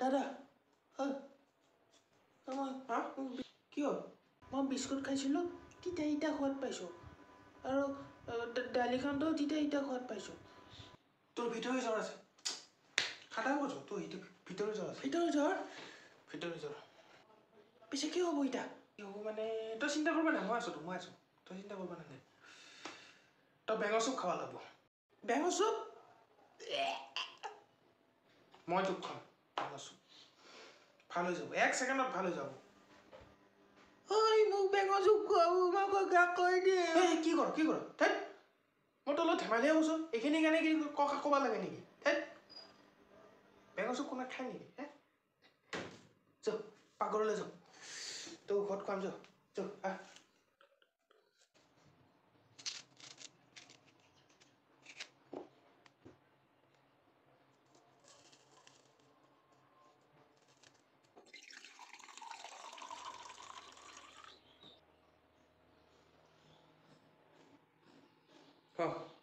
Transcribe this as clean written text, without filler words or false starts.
দাদা কি হ'ল মই বিস্কুট খাইছিলোঁ তিতা ইটা সোৱাদ পাইছোঁ আৰু দালিখনটো তিতা ইটা সোৱাদ পাইছোঁ তোৰ ভিতৰি জ্বৰ আছে খাটা কৈছোঁ তোৰ ভিতৰি জ্বৰ আছে ভিতৰি জ্বৰ পিছে কি হ'ব ইটা কি হ'ব মানে তই চিন্তা কৰিব নাই মই আছোঁ তই চিন্তা কৰিব নালাগে তই বেঙৰ চুপ খাব লাগিব বেঙৰ চুপ মই তোক খাম বেঙৰ চুপ ভাল হৈ যাব 1 ছেকেণ্ডত ভাল হৈ যাব ঐ মোক বেঙৰ চুপ খুৱাব মই কৈ দিয়ে কি কৰ ধেৎ মই তোৰ লগত ধেমালিহে কৈছোঁ এইখিনি কাৰণে কি ক'ব লাগে নেকি ধেৎ বেঙৰ চুপ কোনোবাই খায় নেকি হে যাওঁ পাকঘৰলৈ যাওঁ তোৰ ঘৰত খুৱাম যাওঁ আহ ক